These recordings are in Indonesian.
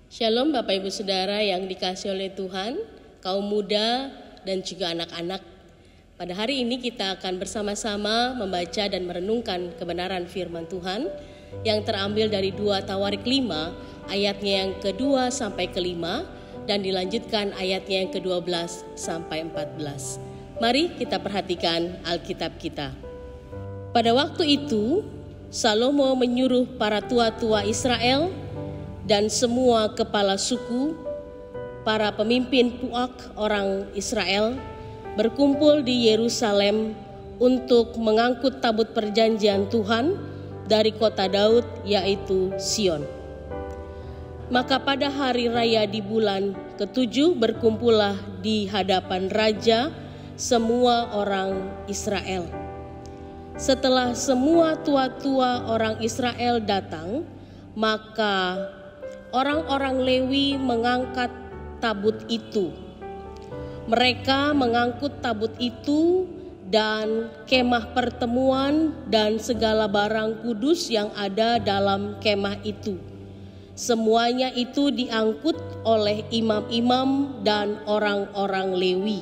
Shalom Bapak Ibu Saudara yang dikasihi oleh Tuhan, kaum muda dan juga anak-anak. Pada hari ini kita akan bersama-sama membaca dan merenungkan kebenaran firman Tuhan yang terambil dari 2 Tawarik 5 ayatnya yang kedua sampai kelima dan dilanjutkan ayatnya yang ke-12 sampai 14. Mari kita perhatikan Alkitab kita. Pada waktu itu, Salomo menyuruh para tua-tua Israel dan semua kepala suku, para pemimpin puak orang Israel, berkumpul di Yerusalem untuk mengangkut tabut perjanjian Tuhan dari kota Daud, yaitu Sion. Maka pada hari raya di bulan ke-7 berkumpullah di hadapan raja semua orang Israel. Setelah semua tua-tua orang Israel datang, maka orang-orang Lewi mengangkat tabut itu. Mereka mengangkut tabut itu dan kemah pertemuan dan segala barang kudus yang ada dalam kemah itu. Semuanya itu diangkut oleh imam-imam dan orang-orang Lewi.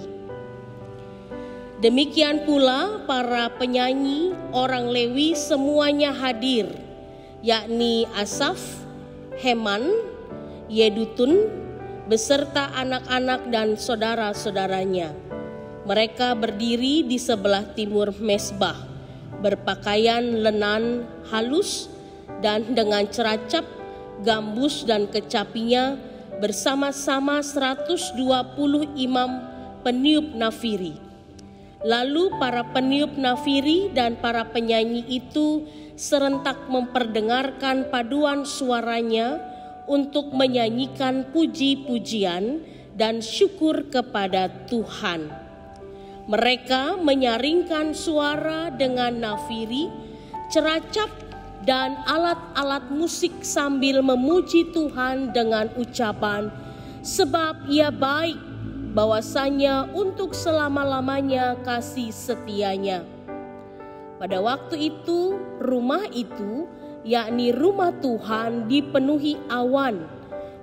Demikian pula para penyanyi orang Lewi semuanya hadir, yakni Asaf, Heman, Yedutun, beserta anak-anak dan saudara-saudaranya. Mereka berdiri di sebelah timur mezbah, berpakaian lenan halus dan dengan ceracap, gambus dan kecapinya bersama-sama 120 imam peniup nafiri. Lalu para peniup nafiri dan para penyanyi itu serentak memperdengarkan paduan suaranya untuk menyanyikan puji-pujian dan syukur kepada Tuhan. Mereka menyaringkan suara dengan nafiri, ceracap, dan alat-alat musik sambil memuji Tuhan dengan ucapan, sebab Ia baik, bahwasanya untuk selama-lamanya kasih setianya. Pada waktu itu, rumah itu, yakni rumah Tuhan, dipenuhi awan,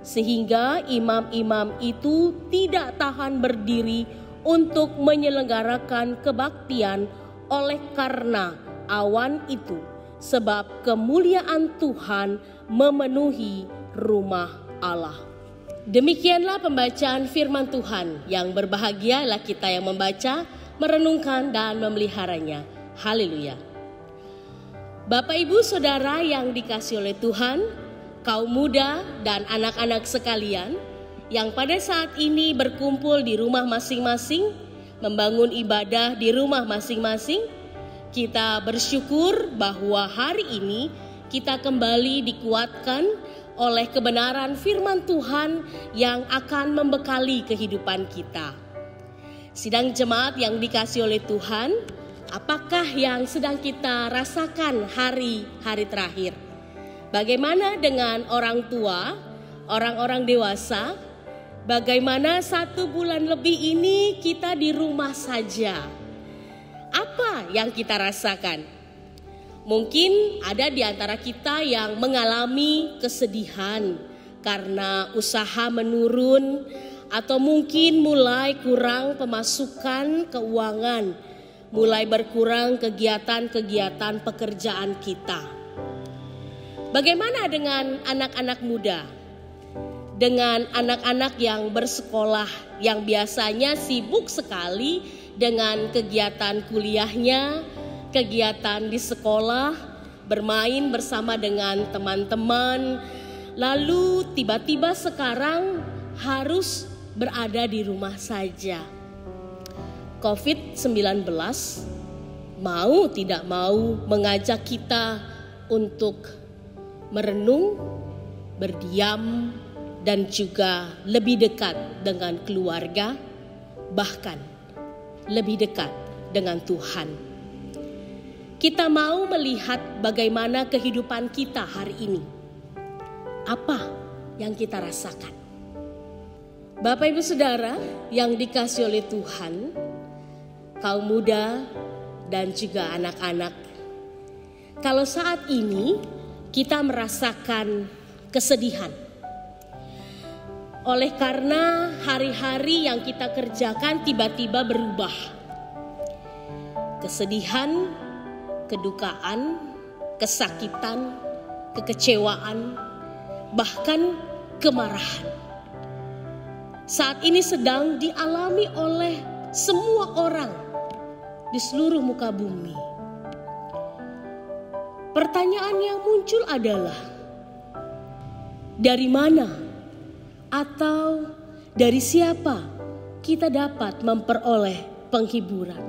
sehingga imam-imam itu tidak tahan berdiri untuk menyelenggarakan kebaktian oleh karena awan itu, sebab kemuliaan Tuhan memenuhi rumah Allah. Demikianlah pembacaan firman Tuhan. Yang berbahagialah kita yang membaca, merenungkan dan memeliharanya. Haleluya. Bapak Ibu Saudara yang dikasihi oleh Tuhan, kaum muda dan anak-anak sekalian yang pada saat ini berkumpul di rumah masing-masing, membangun ibadah di rumah masing-masing, kita bersyukur bahwa hari ini kita kembali dikuatkan oleh kebenaran firman Tuhan yang akan membekali kehidupan kita. Sidang jemaat yang dikasihi oleh Tuhan, apakah yang sedang kita rasakan hari-hari terakhir? Bagaimana dengan orang tua, orang-orang dewasa? Bagaimana 1 bulan lebih ini kita di rumah saja? Apa yang kita rasakan? Mungkin ada di antara kita yang mengalami kesedihan karena usaha menurun, atau mungkin mulai kurang pemasukan keuangan, mulai berkurang kegiatan-kegiatan pekerjaan kita. Bagaimana dengan anak-anak muda? Dengan anak-anak yang bersekolah, yang biasanya sibuk sekali dengan kegiatan kuliahnya, kegiatan di sekolah, bermain bersama dengan teman-teman, lalu tiba-tiba sekarang harus berada di rumah saja. COVID-19 mau tidak mau mengajak kita untuk merenung, berdiam, dan juga lebih dekat dengan keluarga, bahkan lebih dekat dengan Tuhan. Kita mau melihat bagaimana kehidupan kita hari ini. Apa yang kita rasakan? Bapak Ibu Saudara yang dikasihi oleh Tuhan, kaum muda dan juga anak-anak. Kalau saat ini kita merasakan kesedihan, oleh karena hari-hari yang kita kerjakan tiba-tiba berubah. Kesedihan, kedukaan, kesakitan, kekecewaan, bahkan kemarahan saat ini sedang dialami oleh semua orang di seluruh muka bumi. Pertanyaan yang muncul adalah, dari mana atau dari siapa kita dapat memperoleh penghiburan,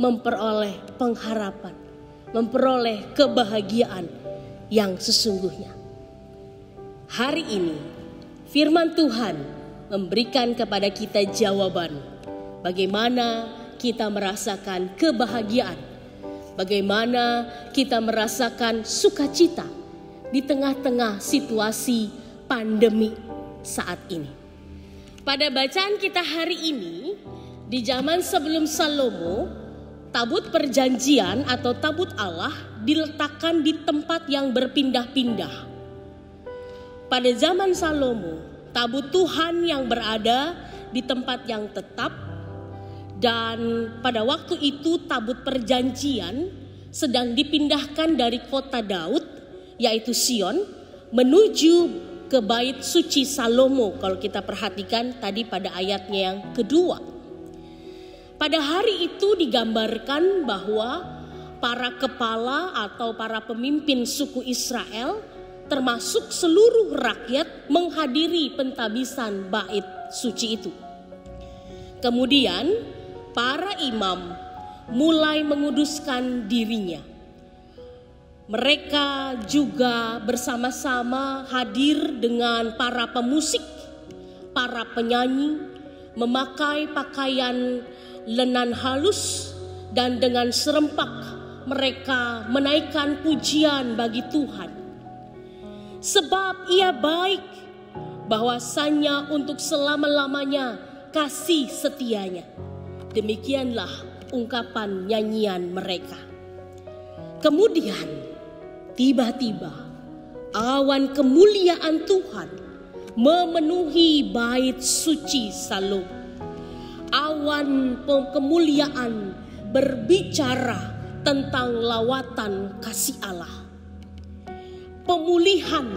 memperoleh pengharapan, memperoleh kebahagiaan yang sesungguhnya? Hari ini firman Tuhan memberikan kepada kita jawaban bagaimana kita merasakan kebahagiaan, bagaimana kita merasakan sukacita di tengah-tengah situasi pandemi saat ini. Pada bacaan kita hari ini, di zaman sebelum Salomo, tabut perjanjian atau tabut Allah diletakkan di tempat yang berpindah-pindah. Pada zaman Salomo, tabut Tuhan yang berada di tempat yang tetap, dan pada waktu itu tabut perjanjian sedang dipindahkan dari kota Daud, yaitu Sion, menuju ke bait suci Salomo. Kalau kita perhatikan tadi pada ayatnya yang kedua. Pada hari itu digambarkan bahwa para kepala atau para pemimpin suku Israel, termasuk seluruh rakyat, menghadiri pentabisan bait suci itu. Kemudian para imam mulai menguduskan dirinya. Mereka juga bersama-sama hadir dengan para pemusik, para penyanyi, memakai pakaian lenan halus, dan dengan serempak mereka menaikkan pujian bagi Tuhan. Sebab Ia baik, bahwasanya untuk selama-lamanya kasih setianya. Demikianlah ungkapan nyanyian mereka. Kemudian tiba-tiba awan kemuliaan Tuhan memenuhi bait suci Salomo. Awan kemuliaan berbicara tentang lawatan kasih Allah. Pemulihan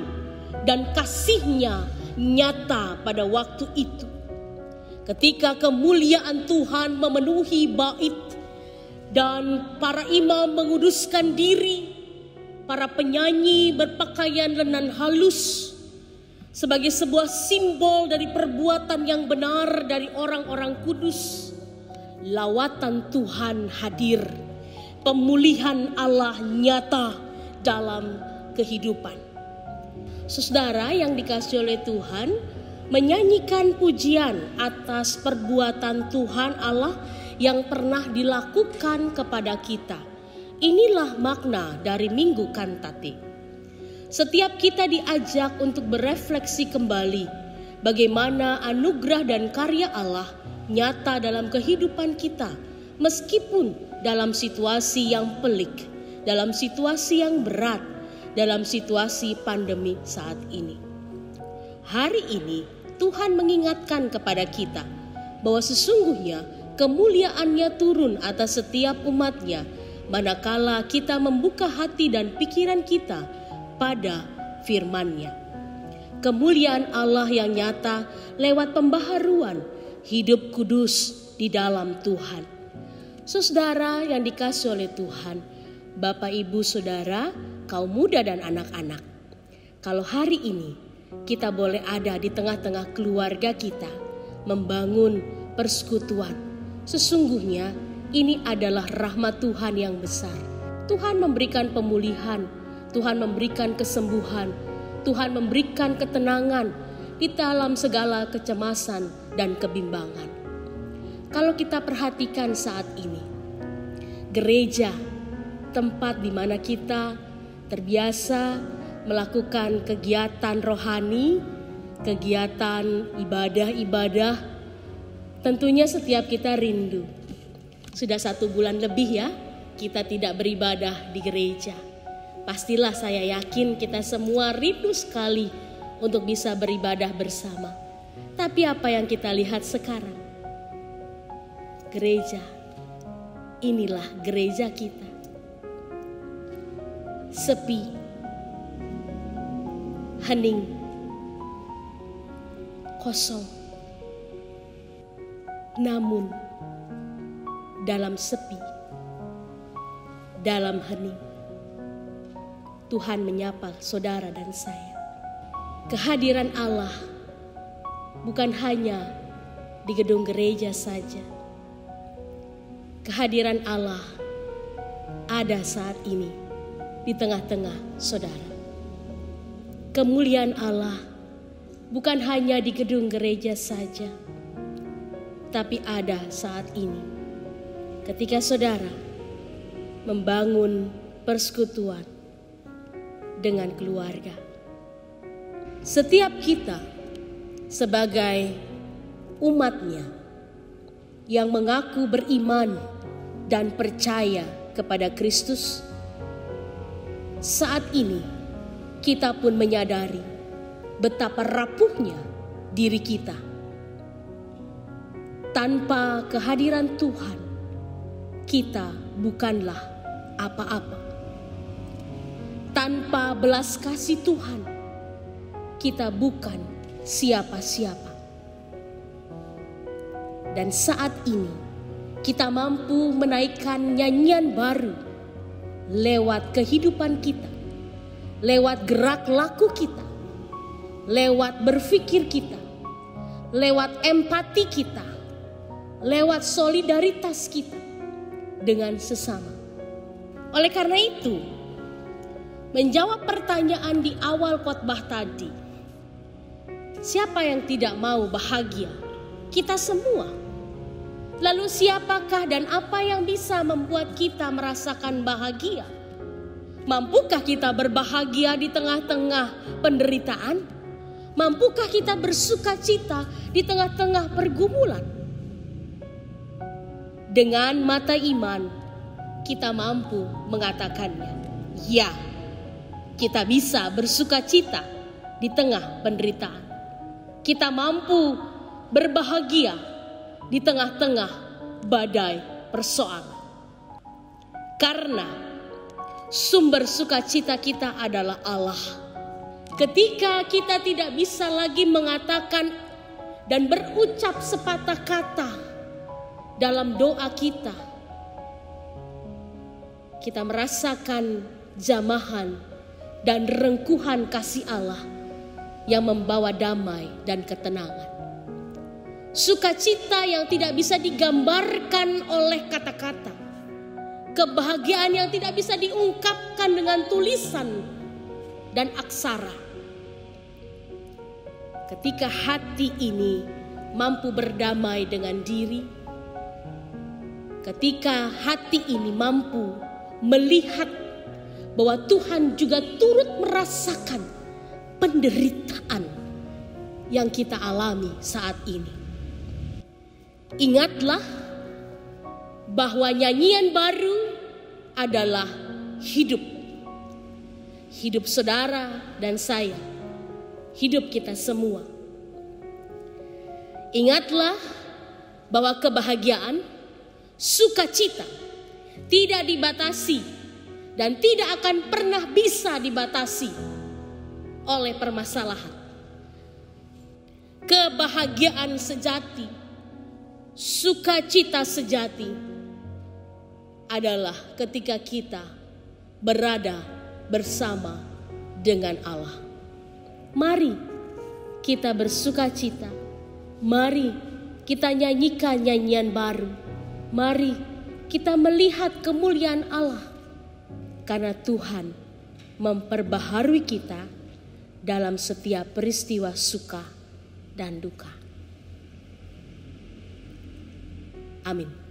dan kasih-Nya nyata pada waktu itu. Ketika kemuliaan Tuhan memenuhi bait dan para imam menguduskan diri, para penyanyi berpakaian lenan halus sebagai sebuah simbol dari perbuatan yang benar dari orang-orang kudus. Lawatan Tuhan hadir, pemulihan Allah nyata dalam kehidupan. Saudara yang dikasihi oleh Tuhan, menyanyikan pujian atas perbuatan Tuhan Allah yang pernah dilakukan kepada kita. Inilah makna dari Minggu Kantate. Setiap kita diajak untuk berefleksi kembali bagaimana anugerah dan karya Allah nyata dalam kehidupan kita, meskipun dalam situasi yang pelik, dalam situasi yang berat, dalam situasi pandemi saat ini. Hari ini Tuhan mengingatkan kepada kita bahwa sesungguhnya kemuliaan-Nya turun atas setiap umat-Nya manakala kita membuka hati dan pikiran kita pada firman-Nya. Kemuliaan Allah yang nyata lewat pembaharuan hidup kudus di dalam Tuhan. Saudara yang dikasihi oleh Tuhan, Bapak Ibu Saudara, kaum muda dan anak-anak, kalau hari ini kita boleh ada di tengah-tengah keluarga kita, membangun persekutuan, sesungguhnya ini adalah rahmat Tuhan yang besar. Tuhan memberikan pemulihan, Tuhan memberikan kesembuhan, Tuhan memberikan ketenangan di dalam segala kecemasan dan kebimbangan. Kalau kita perhatikan saat ini, gereja, tempat di mana kita terbiasa melakukan kegiatan rohani, kegiatan ibadah-ibadah, tentunya setiap kita rindu. Sudah 1 bulan lebih ya, kita tidak beribadah di gereja. Pastilah saya yakin kita semua rindu sekali untuk bisa beribadah bersama. Tapi apa yang kita lihat sekarang? Gereja, inilah gereja kita. Sepi, hening, kosong. Namun dalam sepi, dalam hening, Tuhan menyapa saudara dan saya. Kehadiran Allah bukan hanya di gedung gereja saja. Kehadiran Allah ada saat ini di tengah-tengah saudara. Kemuliaan Allah bukan hanya di gedung gereja saja, tapi ada saat ini ketika saudara membangun persekutuan dengan keluarga. Setiap kita sebagai umatnya yang mengaku beriman dan percaya kepada Kristus, saat ini kita pun menyadari betapa rapuhnya diri kita. Tanpa kehadiran Tuhan, kita bukanlah apa-apa. Tanpa belas kasih Tuhan, kita bukan siapa-siapa. Dan saat ini kita mampu menaikkan nyanyian baru lewat kehidupan kita, lewat gerak laku kita, lewat berpikir kita, lewat empati kita, lewat solidaritas kita dengan sesama. Oleh karena itu, menjawab pertanyaan di awal khotbah tadi, siapa yang tidak mau bahagia? Kita semua. Lalu siapakah dan apa yang bisa membuat kita merasakan bahagia? Mampukah kita berbahagia di tengah-tengah penderitaan? Mampukah kita bersuka cita di tengah-tengah pergumulan? Dengan mata iman, kita mampu mengatakannya. Ya, kita bisa bersuka cita di tengah penderitaan. Kita mampu berbahagia di tengah-tengah badai persoalan. Karena sumber sukacita kita adalah Allah. Ketika kita tidak bisa lagi mengatakan dan berucap sepatah kata dalam doa kita, kita merasakan jamahan dan rengkuhan kasih Allah yang membawa damai dan ketenangan. Sukacita yang tidak bisa digambarkan oleh kata-kata. Kebahagiaan yang tidak bisa diungkapkan dengan tulisan dan aksara. Ketika hati ini mampu berdamai dengan diri, ketika hati ini mampu melihat bahwa Tuhan juga turut merasakan penderitaan yang kita alami saat ini. Ingatlah bahwa nyanyian baru adalah hidup. Hidup saudara dan saya. Hidup kita semua. Ingatlah bahwa kebahagiaan, sukacita tidak dibatasi dan tidak akan pernah bisa dibatasi oleh permasalahan. Kebahagiaan sejati, sukacita sejati adalah ketika kita berada bersama dengan Allah. Mari kita bersukacita. Mari kita nyanyikan nyanyian baru. Mari kita melihat kemuliaan Allah. Karena Tuhan memperbaharui kita dalam setiap peristiwa suka dan duka. Amin.